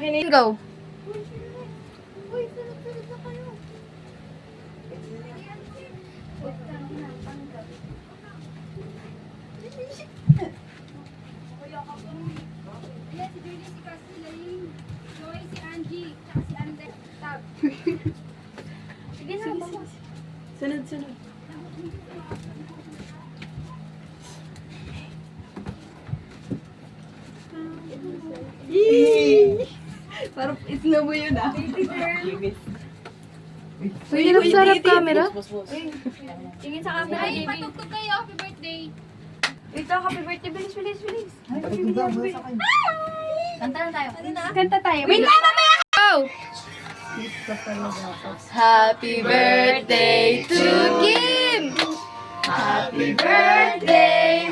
nakinig. Go. Uy, sunod-sunod na kayo. Ayan, si Julie, si Cassie, Laling, Joy, si Angie, tsaka si Ande. Tab. Sige na, baba. Sunod. Parang isna mo yun ah. Uy, sarap camera. Tingin sa camera, JB. Ay, patugtog kayo. Happy birthday. Wait lang, happy birthday. Bilis. Kanta na tayo. Kanta tayo. Wait lang, mamaya! Go! Happy birthday to Kim! Happy birthday!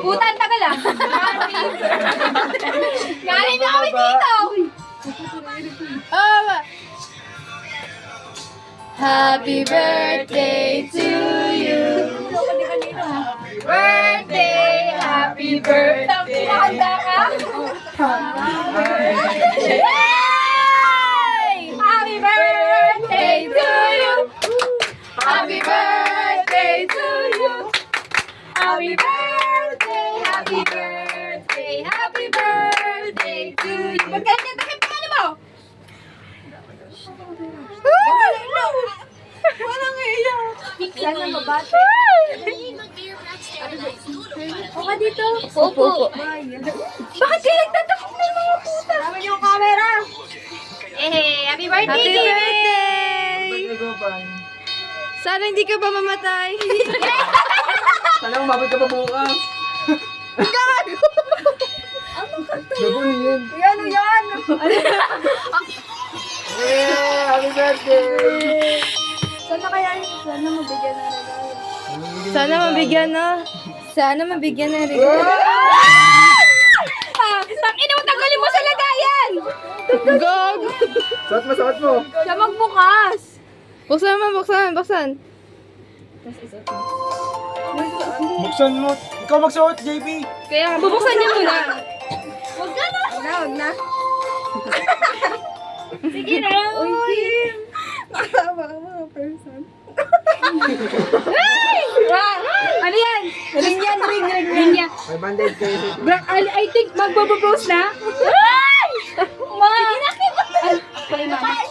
Putan, tagal lang. Happy birthday. Galing na kami dito. Happy birthday to you! Happy birthday! Handa ka? Happy birthday to you! Happy birthday to you! Happy birthday to you! Magkanya takip ka ano mo? Walang iyak! Sana mabate. O ka dito. Opo. Bakit kayo nagtatakot ng mga puta? Tama yung camera. Happy birthday, Happy birthday! Sana hindi ka pa mamatay. Sana umabot ka pa bukas. Gago! Gago yun. Ano yan? Happy birthday! Sana kaya sana mabigyan na regalo. Sana mabigyan na regalo. Tangina mo, tanggalin mo sa lagayan. Gog! Suot mo. Siya magbukas. Buksan. Buksan mo. Ikaw magsuot, JP. Kaya bubuksan niya muna. Huwag ka na. Huwag na. Sige na. Uy, nakakawa ka mga person. Ano yan? Ring yan. Ring yan. May bandage kayo. I think magbabapose na. Ay! Ma! Sige na, Kay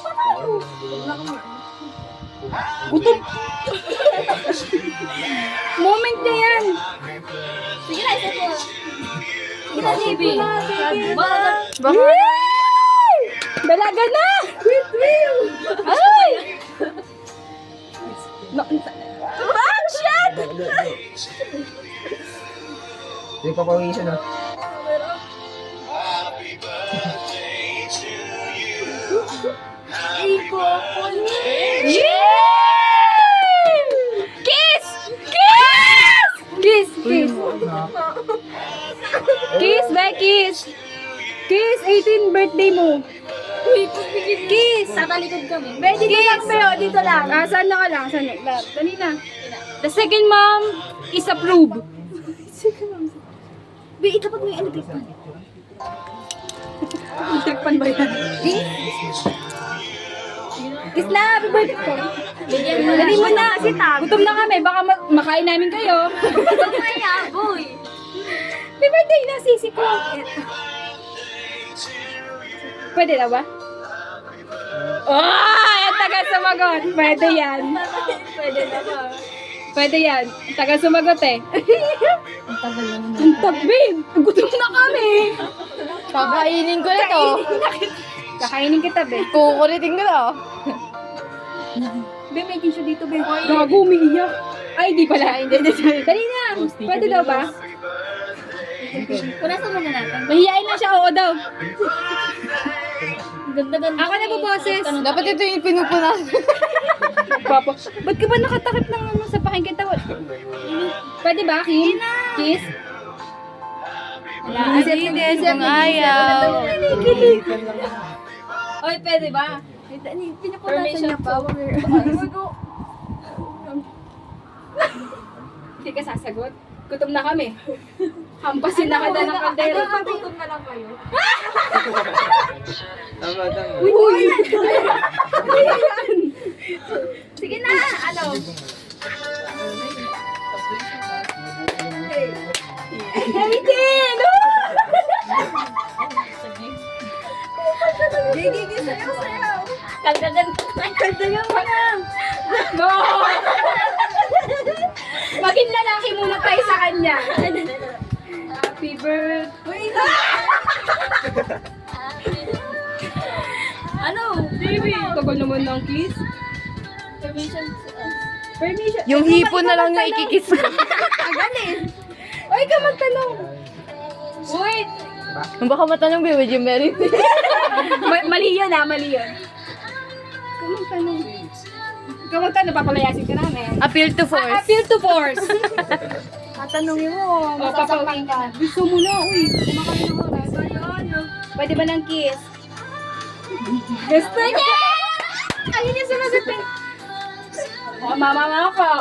mama. gutom. Moment na yan. Sige na, isa po. Sige na, JB. Baka... Dalaga na! Ay! Action! Hindi pa pawisan na. Kiss! Kiss! Kiss! Kiss! Kiss, Kiss! Kiss, 18th birthday mo. Kiss! Tatalikod kami. Dito lang, pero dito lang. Saan na ka lang? Saan na? Dali na. The second mom is approved. Be, itapat mo yung electric pan. Electric pan ba yan? Kiss na, happy birthday ko. Dali mo na, kasi gutom na kami. Baka makain namin kayo. Gutom na yan, boy. Happy birthday na, sisi ko. Pwede na ba? Oh, ang tagal sumagot. Pwede yan. Pwede na ba? Pwede yan. Ang tagal sumagot eh. Ang tagal lang na. Ang tagbin. Gutom na kami. Kakainin ko na to. Kakainin kita, be. Kukulitin ko na. Be, may tissue dito, be. Gago, umiiyak. Ay, di pala. Dali na. Pwede daw ba? Punasan mo na natin. Mahihain lang siya, oo daw. Ganda-ganda. Ako na po, boses. Dapat ito yung pinupunas. Papa, ba't ka ba nakatakip ng ano sa pakinggan tawad? Pwede ba, Kim? Kiss? Inis kung ayaw. Oy, pwede ba? Pinupunasan niya pa. Hindi ka sasagot? Gutom na kami. Hampasin na kita ng kaldero. Matutom na lang kayo. Tama, tama. Uy! Sige na, ano? Eighteen! Gigi, sayaw. Kaldagan mo na. No! Maging lalaki muna tayo sa kanya. Happy birthday. Ano? Baby. Tagal naman ng kiss. Permission. Yung hipon na lang yung ikikis ko. Again. Uy, ka magtanong. Wait. Baka matanong, babe, would you marry me? Mali yun mali yun. Kamagtanong. Kamagtanong, papalayasin ka namin. Appeal to force. Appeal to force. Tatanungin mo, Masasaktan ka. Gusto mo na, uy. Kumakain na oras. Pwede ba ng kiss? Gusto niya! Ayun yung sumasagot. Oh, mama ko.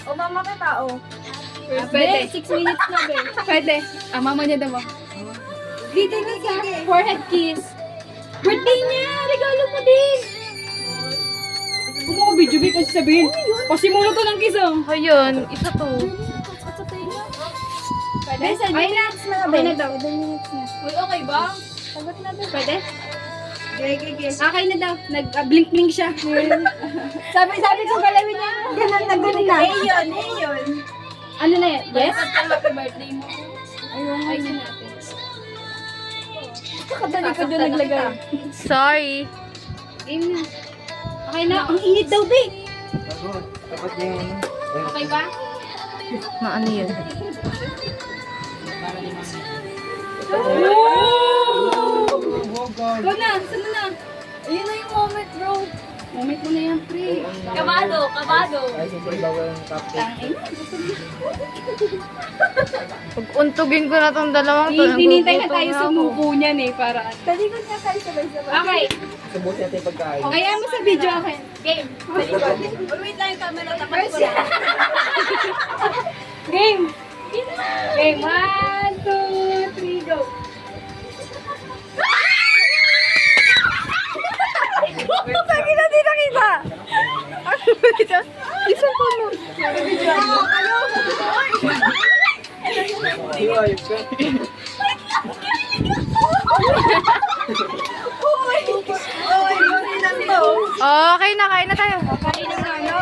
O mama kita, o. Pwede. 6 minutes na, be. Pwede. Mama niya daw. Dito na sa forehead kiss. Birthday niya! Regalo mo din! Kung mo video, be, kasi sabihin. Pasimulo to ng kiss, oh. Ayun, isa to. Pwede? 10 minutes na, be. Pwede daw, 10 minutes na. Uy, okay ba? Sagot na, be. Pwede? Okay na daw. Nag-blink-blink siya. sabi ko galawin niya. Ganun na. Yun. Ano na yan? Yes? Happy birthday mo. Ayun natin. Kadali ko doon naglagay. Sorry. Game na. Okay na. Ang init daw, be. Dapat yung... Okay ba? Maano yun? Go na. Saan na? Ayun na yung moment, bro. Moment mo na yan, pre. Kabado. Ay, siyempre bawal ang captain. Pag untugin ko na tong dalawang to, Hinintay na nagugutom tayo na sa ako. mubo niyan para. Talikod na tayo sabay-sabay. Okay. Subusin natin yung pagkain. Kaya mo sa video, okay. Game. Wait lang yung camera. Tapat ko First, lang. Game. Game. 1, 2, 3, go. Lagi na di nakita. Isang ko mo. Ayos ka. Okay na, kain na tayo. Kain na tayo.